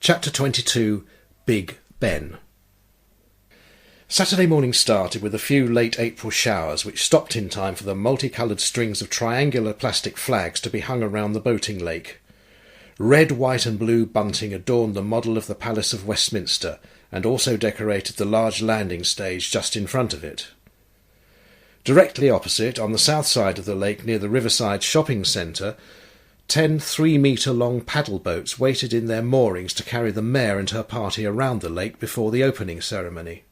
Chapter 22. Big Ben. Saturday morning started with a few late April showers which stopped in time for the multicoloured strings of triangular plastic flags to be hung around the boating lake. Red, white and blue bunting adorned the model of the Palace of Westminster and also decorated the large landing stage just in front of it. Directly opposite, on the south side of the lake near the Riverside Shopping Centre, 10 3-metre-long paddle boats waited in their moorings to carry the mayor and her party around the lake before the opening ceremony.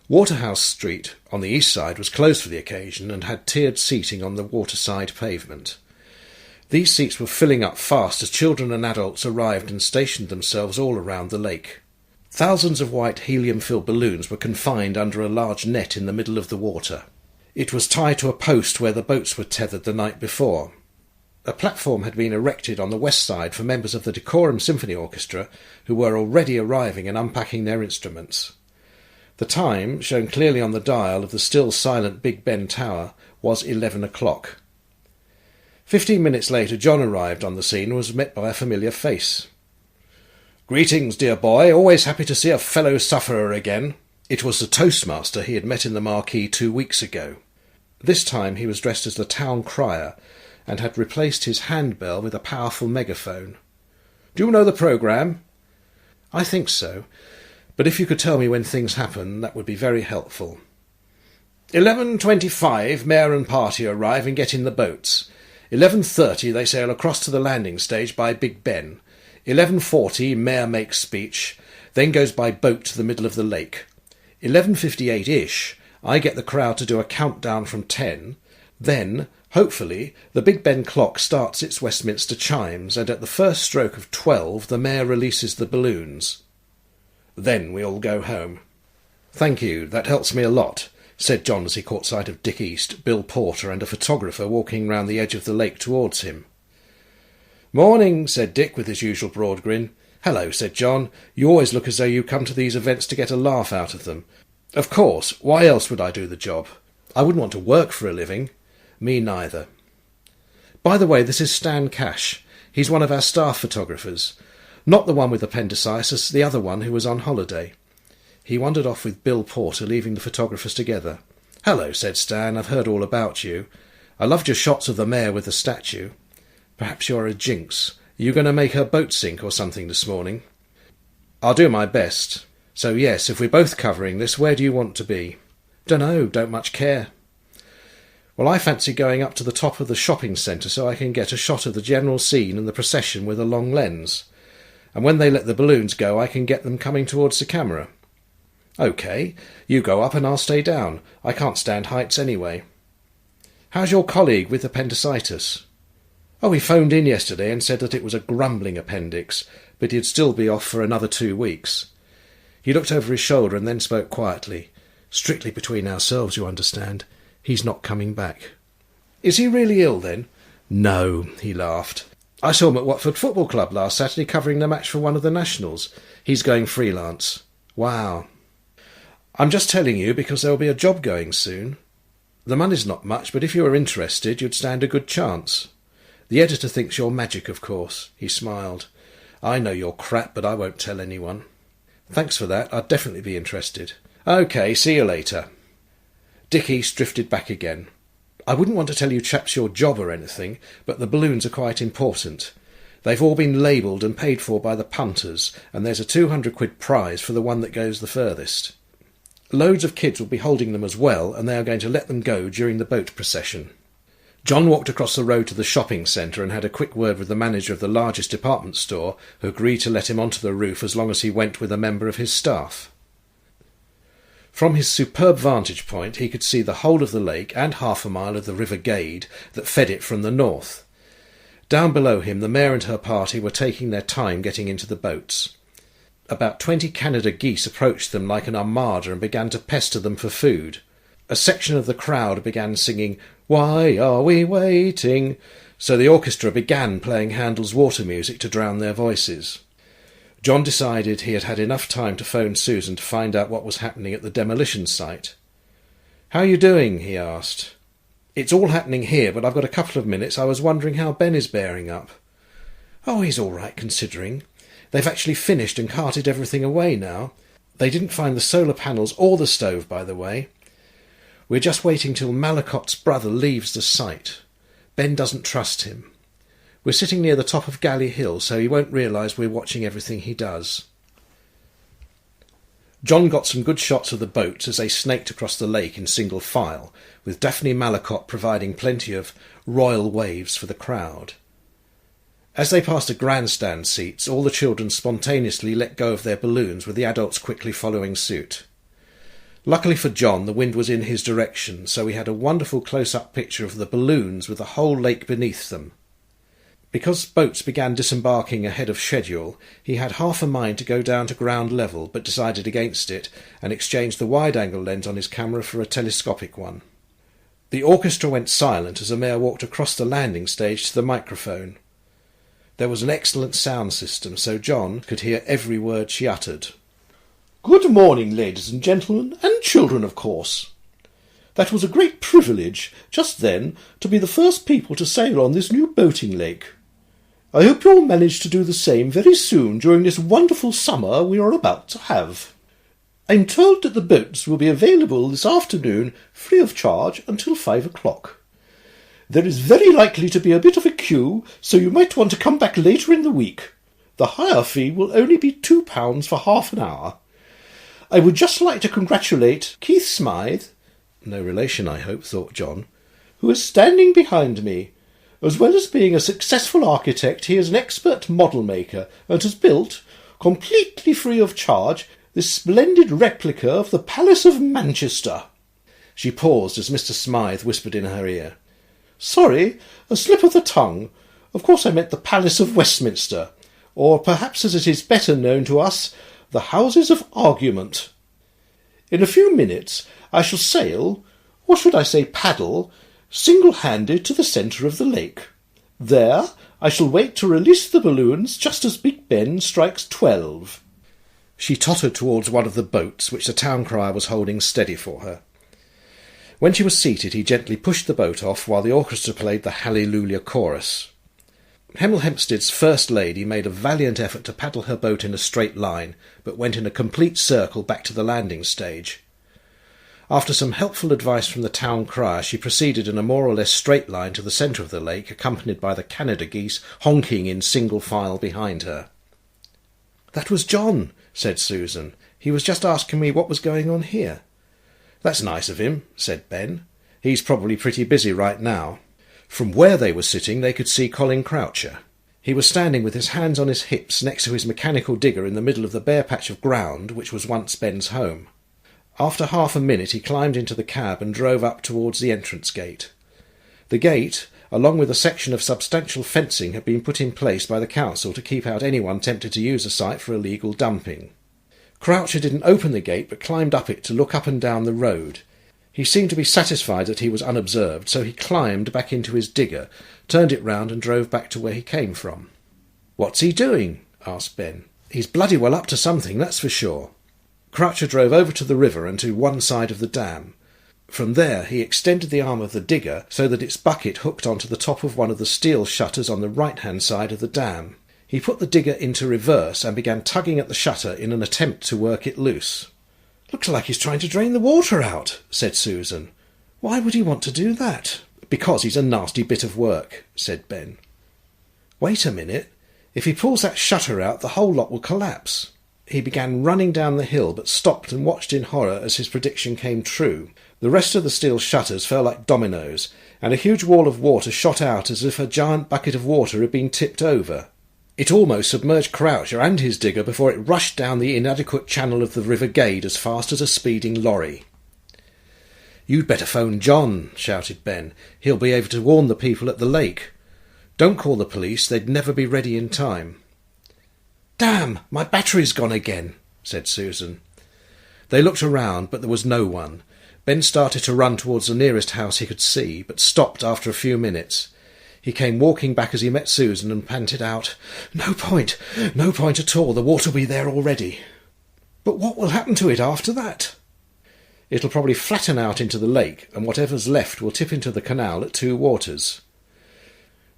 Waterhouse Street, on the east side, was closed for the occasion and had tiered seating on the waterside pavement. These seats were filling up fast as children and adults arrived and stationed themselves all around the lake. Thousands of white helium-filled balloons were confined under a large net in the middle of the water. It was tied to a post where the boats were tethered the night before. A platform had been erected on the west side for members of the Decorum Symphony Orchestra, who were already arriving and unpacking their instruments. The time, shown clearly on the dial of the still silent Big Ben Tower, was 11 o'clock. 15 minutes later John arrived on the scene and was met by a familiar face. "Greetings, dear boy. Always happy to see a fellow sufferer again." It was the toastmaster he had met in the marquee 2 weeks ago. This time he was dressed as the town crier, and had replaced his handbell with a powerful megaphone. "Do you know the programme?" "I think so, but if you could tell me when things happen, that would be very helpful." 11:25, mayor and party arrive and get in the boats. 11:30, they sail across to the landing stage by Big Ben. 11:40, mayor makes speech, then goes by boat to the middle of the lake. 11:58-ish, I get the crowd to do a countdown from 10, then, hopefully, the Big Ben clock starts its Westminster chimes, and at the first stroke of 12 the mayor releases the balloons. Then we all go home. "Thank you, that helps me a lot," said John as he caught sight of Dick East, Bill Porter and a photographer walking round the edge of the lake towards him. "Morning," said Dick with his usual broad grin. "Hello," said John. "You always look as though you come to these events to get a laugh out of them." "Of course, why else would I do the job? I wouldn't want to work for a living." "Me neither." "By the way, this is Stan Cash. He's one of our staff photographers. Not the one with appendicitis, the other one who was on holiday." He wandered off with Bill Porter, leaving the photographers together. "Hello," said Stan. "I've heard all about you. I loved your shots of the mayor with the statue. Perhaps you're a jinx. Are you going to make her boat sink or something this morning?" "I'll do my best. So yes, if we're both covering this, where do you want to be?" "Dunno, don't much care." "Well, I fancy going up to the top of the shopping centre so I can get a shot of the general scene and the procession with a long lens. And when they let the balloons go, I can get them coming towards the camera." "OK, you go up and I'll stay down. I can't stand heights anyway." "How's your colleague with appendicitis?" "Oh, he phoned in yesterday and said that it was a grumbling appendix, but he'd still be off for another 2 weeks. He looked over his shoulder and then spoke quietly. Strictly between ourselves, you understand. He's not coming back." "Is he really ill, then?" "No," he laughed. "I saw him at Watford Football Club last Saturday covering the match for one of the Nationals. He's going freelance." "Wow." "I'm just telling you because there'll be a job going soon. The money's not much, but if you were interested, you'd stand a good chance. The editor thinks you're magic, of course." He smiled. "I know you're crap, but I won't tell anyone." "Thanks for that. I'd definitely be interested." "OK, see you later." Dick East drifted back again. "I wouldn't want to tell you chaps your job or anything, but the balloons are quite important. They've all been labelled and paid for by the punters, and there's a 200 quid prize for the one that goes the furthest. Loads of kids will be holding them as well, and they are going to let them go during the boat procession." John walked across the road to the shopping centre and had a quick word with the manager of the largest department store, who agreed to let him onto the roof as long as he went with a member of his staff. From his superb vantage point he could see the whole of the lake and half a mile of the River Gade that fed it from the north. Down below him the mayor and her party were taking their time getting into the boats. About 20 Canada geese approached them like an armada and began to pester them for food. A section of the crowd began singing, "Why are we waiting?" So the orchestra began playing Handel's water music to drown their voices. John decided he had had enough time to phone Susan to find out what was happening at the demolition site. "How are you doing?" he asked. "It's all happening here, but I've got a couple of minutes. I was wondering how Ben is bearing up." "Oh, he's all right, considering. They've actually finished and carted everything away now. They didn't find the solar panels or the stove, by the way. We're just waiting till Malakoff's brother leaves the site. Ben doesn't trust him. We're sitting near the top of Galley Hill, so he won't realise we're watching everything he does." John got some good shots of the boats as they snaked across the lake in single file, with Daphne Malakoff providing plenty of royal waves for the crowd. As they passed the grandstand seats, all the children spontaneously let go of their balloons, with the adults quickly following suit. Luckily for John, the wind was in his direction, so we had a wonderful close-up picture of the balloons with the whole lake beneath them. Because boats began disembarking ahead of schedule, he had half a mind to go down to ground level, but decided against it, and exchanged the wide-angle lens on his camera for a telescopic one. The orchestra went silent as the mayor walked across the landing stage to the microphone. There was an excellent sound system, so John could hear every word she uttered. "Good morning, ladies and gentlemen, and children, of course. That was a great privilege, just then, to be the first people to sail on this new boating lake. I hope you'll manage to do the same very soon during this wonderful summer we are about to have. I'm told that the boats will be available this afternoon free of charge until 5 o'clock. There is very likely to be a bit of a queue, so you might want to come back later in the week. The hire fee will only be £2 for half an hour. I would just like to congratulate Keith Smythe," no relation, I hope, thought John, "who is standing behind me. As well as being a successful architect, he is an expert model maker and has built, completely free of charge, this splendid replica of the Palace of Manchester." She paused as Mr. Smythe whispered in her ear, "Sorry, a slip of the tongue. Of course I meant the Palace of Westminster, or perhaps as it is better known to us, the Houses of Argument. In a few minutes I shall sail, or should I say paddle, single-handed to the centre of the lake. There I shall wait to release the balloons just as Big Ben strikes 12. She tottered towards one of the boats, which the town crier was holding steady for her. When she was seated, he gently pushed the boat off while the orchestra played the Hallelujah chorus. Hempstead's first lady made a valiant effort to paddle her boat in a straight line, but went in a complete circle back to the landing stage. After some helpful advice from the town crier, she proceeded in a more or less straight line to the centre of the lake, accompanied by the Canada geese honking in single file behind her. "That was John," said Susan. "He was just asking me what was going on here." "That's nice of him," said Ben. "He's probably pretty busy right now." From where they were sitting they could see Colin Croucher. He was standing with his hands on his hips next to his mechanical digger in the middle of the bare patch of ground which was once Ben's home. After half a minute he climbed into the cab and drove up towards the entrance gate. The gate, along with a section of substantial fencing, had been put in place by the council to keep out anyone tempted to use the site for illegal dumping. Croucher didn't open the gate but climbed up it to look up and down the road. He seemed to be satisfied that he was unobserved, so he climbed back into his digger, turned it round and drove back to where he came from. "What's he doing?" asked Ben. "He's bloody well up to something, that's for sure." Croucher drove over to the river and to one side of the dam. From there he extended the arm of the digger so that its bucket hooked onto the top of one of the steel shutters on the right-hand side of the dam. He put the digger into reverse and began tugging at the shutter in an attempt to work it loose. "Looks like he's trying to drain the water out," said Susan. "Why would he want to do that?" "Because he's a nasty bit of work," said Ben. "Wait a minute. If he pulls that shutter out, the whole lot will collapse." He began running down the hill, but stopped and watched in horror as his prediction came true. The rest of the steel shutters fell like dominoes, and a huge wall of water shot out as if a giant bucket of water had been tipped over. It almost submerged Croucher and his digger before it rushed down the inadequate channel of the River Gade as fast as a speeding lorry. "You'd better phone John," shouted Ben. "He'll be able to warn the people at the lake. Don't call the police, they'd never be ready in time." "Damn, my battery's gone again," said Susan. They looked around, but there was no one. Ben started to run towards the nearest house he could see, but stopped after a few minutes. He came walking back as he met Susan and panted out, no point at all, the water'll be there already." "But what will happen to it after that?" "It'll probably flatten out into the lake, and whatever's left will tip into the canal at Two Waters."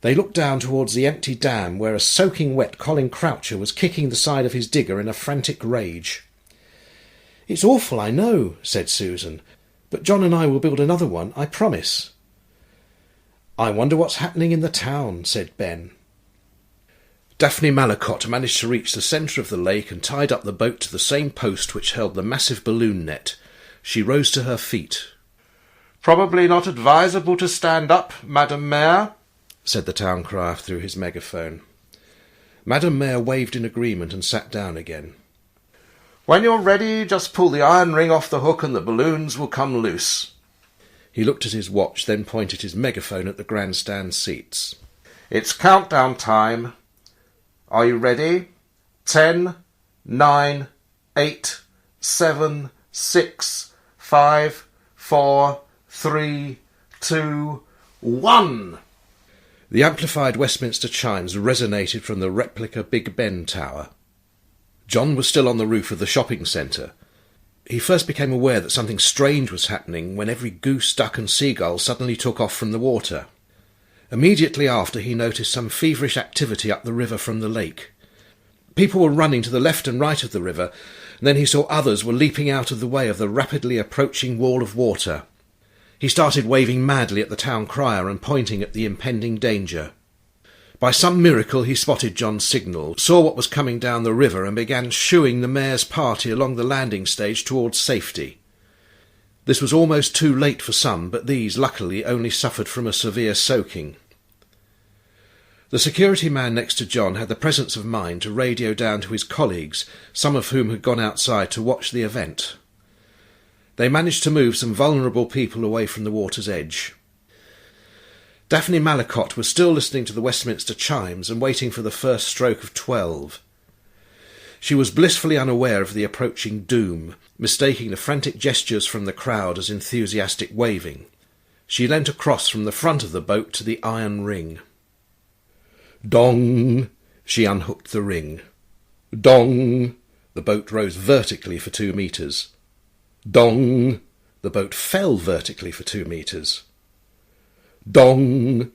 They looked down towards the empty dam where a soaking wet Colin Croucher was kicking the side of his digger in a frantic rage. "It's awful, I know," said Susan, "but John and I will build another one, I promise." "I wonder what's happening in the town," said Ben. Daphne Mallicott managed to reach the centre of the lake and tied up the boat to the same post which held the massive balloon net. She rose to her feet. "Probably not advisable to stand up, Madam Mayor," said the town crier through his megaphone. Madam Mayor waved in agreement and sat down again. "When you're ready, just pull the iron ring off the hook and the balloons will come loose." He looked at his watch, then pointed his megaphone at the grandstand seats. "It's countdown time. Are you ready? 10, 9, 8, 7, 6, 5, 4, 3, 2, 1. The amplified Westminster chimes resonated from the replica Big Ben Tower. John was still on the roof of the shopping centre. He first became aware that something strange was happening when every goose, duck and seagull suddenly took off from the water. Immediately after, he noticed some feverish activity up the river from the lake. People were running to the left and right of the river, and then he saw others were leaping out of the way of the rapidly approaching wall of water. He started waving madly at the town crier and pointing at the impending danger. By some miracle he spotted John's signal, saw what was coming down the river, and began shooing the mayor's party along the landing stage towards safety. This was almost too late for some, but these, luckily, only suffered from a severe soaking. The security man next to John had the presence of mind to radio down to his colleagues, some of whom had gone outside to watch the event. They managed to move some vulnerable people away from the water's edge. Daphne Mallicott was still listening to the Westminster chimes and waiting for the first stroke of 12. She was blissfully unaware of the approaching doom, mistaking the frantic gestures from the crowd as enthusiastic waving. She leant across from the front of the boat to the iron ring. Dong! She unhooked the ring. Dong! The boat rose vertically for 2 metres. Dong! The boat fell vertically for 2 metres. Dong!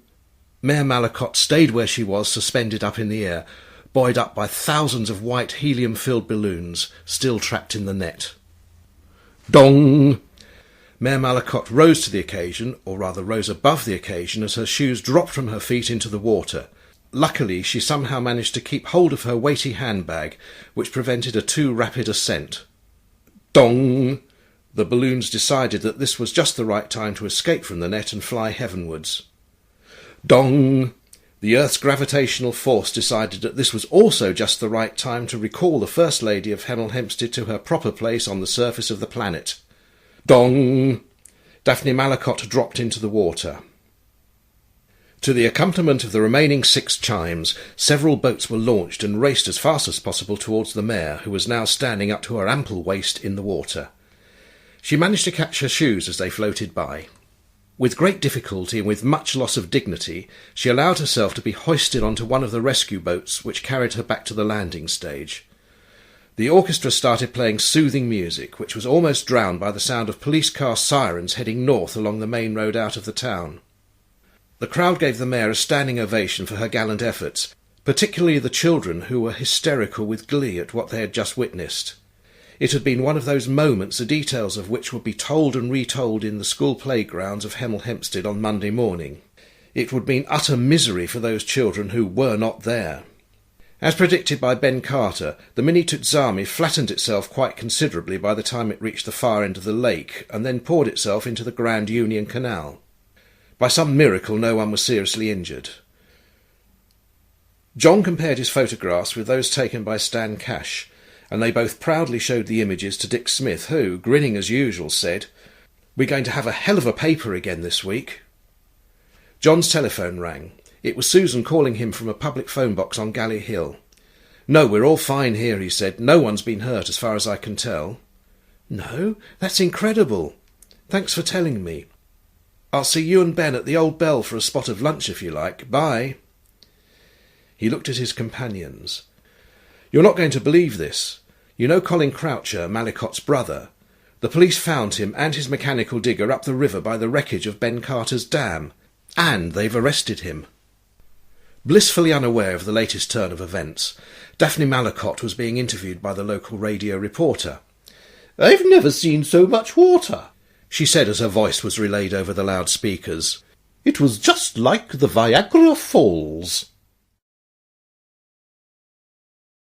Mayor Mallicott stayed where she was, suspended up in the air, buoyed up by thousands of white helium-filled balloons, still trapped in the net. Dong! Mayor Mallicott rose to the occasion, or rather rose above the occasion, as her shoes dropped from her feet into the water. Luckily, she somehow managed to keep hold of her weighty handbag, which prevented a too rapid ascent. Dong! The balloons decided that this was just the right time to escape from the net and fly heavenwards. Dong! The Earth's gravitational force decided that this was also just the right time to recall the First Lady of Hemel Hempstead to her proper place on the surface of the planet. Dong! Daphne Mallicott dropped into the water. To the accompaniment of the remaining 6 chimes, several boats were launched and raced as fast as possible towards the mare, who was now standing up to her ample waist in the water. She managed to catch her shoes as they floated by. With great difficulty and with much loss of dignity, she allowed herself to be hoisted onto one of the rescue boats which carried her back to the landing stage. The orchestra started playing soothing music, which was almost drowned by the sound of police car sirens heading north along the main road out of the town. The crowd gave the mayor a standing ovation for her gallant efforts, particularly the children, who were hysterical with glee at what they had just witnessed. It had been one of those moments, the details of which would be told and retold in the school playgrounds of Hemel Hempstead on Monday morning. It would mean utter misery for those children who were not there. As predicted by Ben Carter, the mini Tutzami flattened itself quite considerably by the time it reached the far end of the lake, and then poured itself into the Grand Union Canal. By some miracle no one was seriously injured. John compared his photographs with those taken by Stan Cash, and they both proudly showed the images to Dick Smith, who, grinning as usual, said, "We're going to have a hell of a paper again this week." John's telephone rang. It was Susan calling him from a public phone box on Galley Hill. "No, we're all fine here," he said. "No one's been hurt as far as I can tell." "No? That's incredible. Thanks for telling me. I'll see you and Ben at the Old Bell for a spot of lunch if you like. Bye." He looked at his companions. "You're not going to believe this. You know Colin Croucher, Mallicott's brother? The police found him and his mechanical digger up the river by the wreckage of Ben Carter's dam, and they've arrested him." Blissfully unaware of the latest turn of events, Daphne Malacott was being interviewed by the local radio reporter. "I've never seen so much water," she said as her voice was relayed over the loudspeakers. "It was just like the Viagra Falls."